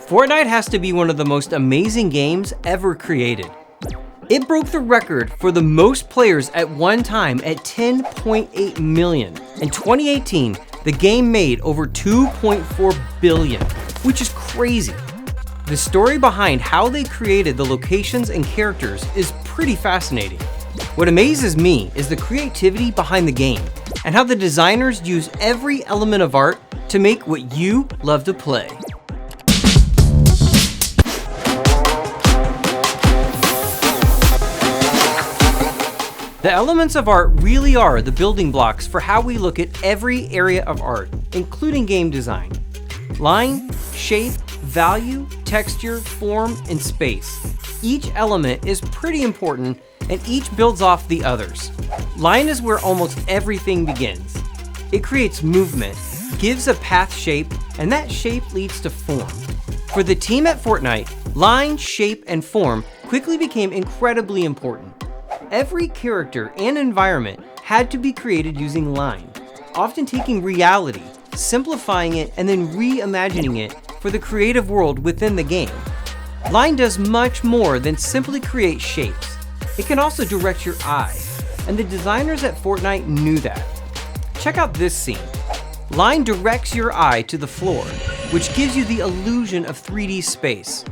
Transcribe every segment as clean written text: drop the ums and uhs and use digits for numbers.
Fortnite has to be one of the most amazing games ever created. It broke the record for the most players at one time at 10.8 million. In 2018, the game made over 2.4 billion, which is crazy. The story behind how they created the locations and characters is pretty fascinating. What amazes me is the creativity behind the game and how the designers use every element of art to make what you love to play. The elements of art really are the building blocks for how we look at every area of art, including game design. Line, shape, value, texture, form, and space. Each element is pretty important and each builds off the others. Line is where almost everything begins. It creates movement, gives a path shape, and that shape leads to form. For the team at Fortnite, line, shape, and form quickly became incredibly important. Every character and environment had to be created using line, often taking reality, simplifying it, and then reimagining it for the creative world within the game. Line does much more than simply create shapes. It can also direct your eye, and the designers at Fortnite knew that. Check out this scene. Line directs your eye to the floor, which gives you the illusion of 3D space.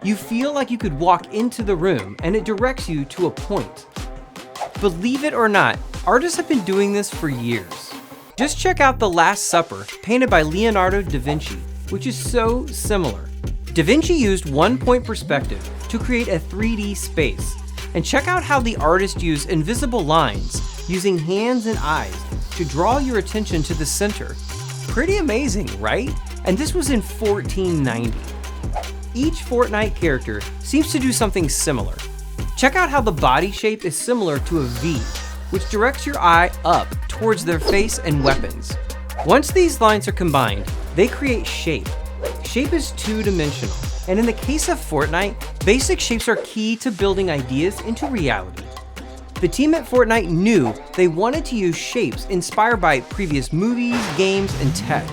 You feel like you could walk into the room, and it directs you to a point. Believe it or not, artists have been doing this for years. Just check out The Last Supper, painted by Leonardo da Vinci, which is so similar. Da Vinci used one-point perspective to create a 3D space. And check out how the artist used invisible lines, using hands and eyes, to draw your attention to the center. Pretty amazing, right? And this was in 1490. Each Fortnite character seems to do something similar. Check out how the body shape is similar to a V, which directs your eye up towards their face and weapons. Once these lines are combined, they create shape. Shape is two-dimensional, and in the case of Fortnite, basic shapes are key to building ideas into reality. The team at Fortnite knew they wanted to use shapes inspired by previous movies, games, and tech.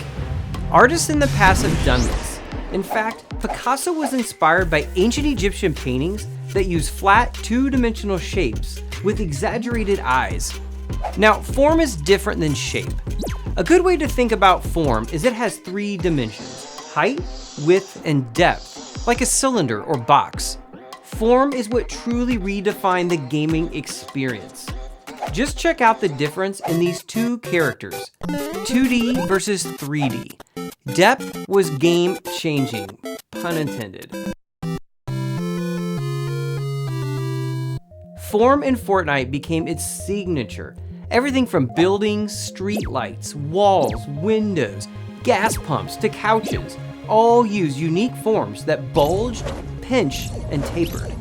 Artists in the past have done this. In fact, Picasso was inspired by ancient Egyptian paintings that use flat, two-dimensional shapes with exaggerated eyes. Now, form is different than shape. A good way to think about form is it has 3 dimensions: height, width, and depth, like a cylinder or box. Form is what truly redefined the gaming experience. Just check out the difference in these two characters, 2D versus 3D. Depth was game-changing, pun intended. Form in Fortnite became its signature. Everything from buildings, street lights, walls, windows, gas pumps, to couches, all use unique forms that bulged, pinched, and tapered.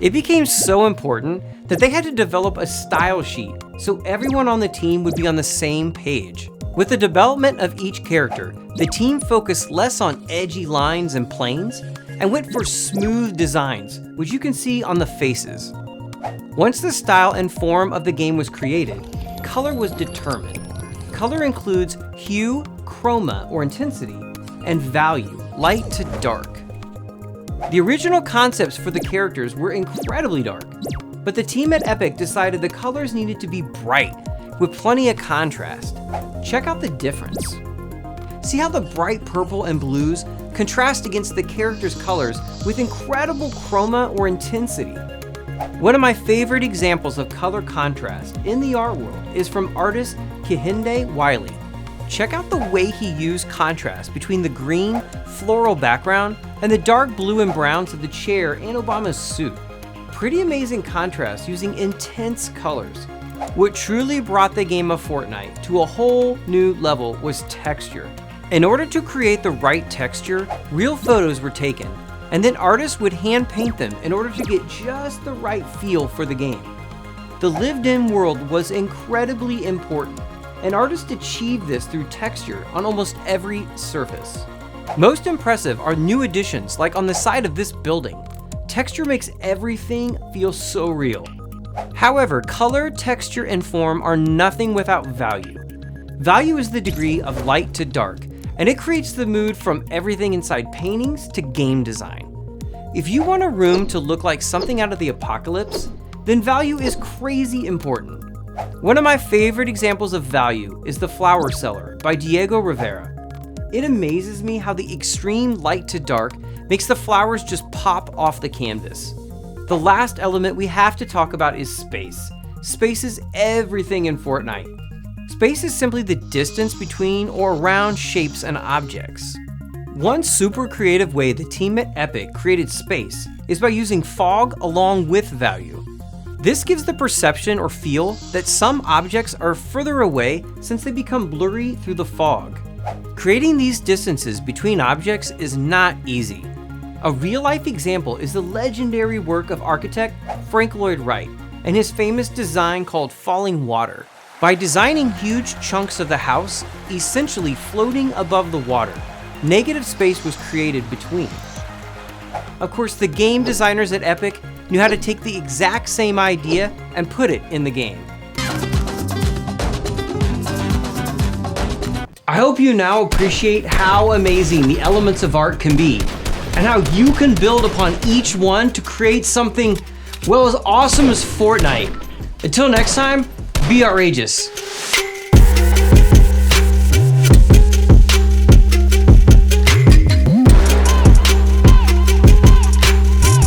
It became so important that they had to develop a style sheet so everyone on the team would be on the same page. With the development of each character, the team focused less on edgy lines and planes and went for smooth designs, which you can see on the faces. Once the style and form of the game was created, color was determined. Color includes hue, chroma or intensity, and value, light to dark. The original concepts for the characters were incredibly dark, but the team at Epic decided the colors needed to be bright, with plenty of contrast. Check out the difference. See how the bright purple and blues contrast against the characters' colors with incredible chroma or intensity. One of my favorite examples of color contrast in the art world is from artist Kehinde Wiley. Check out the way he used contrast between the green, floral background and the dark blue and browns of the chair and Obama's suit. Pretty amazing contrast using intense colors. What truly brought the game of Fortnite to a whole new level was texture. In order to create the right texture, real photos were taken, and then artists would hand paint them in order to get just the right feel for the game. The lived-in world was incredibly important, and artists achieved this through texture on almost every surface. Most impressive are new additions, like on the side of this building. Texture makes everything feel so real. However, color, texture, and form are nothing without value. Value is the degree of light to dark, and it creates the mood from everything inside paintings to game design. If you want a room to look like something out of the apocalypse, then value is crazy important. One of my favorite examples of value is The Flower Cellar by Diego Rivera. It amazes me how the extreme light to dark makes the flowers just pop off the canvas. The last element we have to talk about is space. Space is everything in Fortnite. Space is simply the distance between or around shapes and objects. One super creative way the team at Epic created space is by using fog along with value. This gives the perception or feel that some objects are further away since they become blurry through the fog. Creating these distances between objects is not easy. A real-life example is the legendary work of architect Frank Lloyd Wright and his famous design called Falling Water. By designing huge chunks of the house essentially floating above the water, negative space was created between. Of course, the game designers at Epic knew how to take the exact same idea and put it in the game. I hope you now appreciate how amazing the elements of art can be, and how you can build upon each one to create something, well, as awesome as Fortnite. Until next time, be outrageous.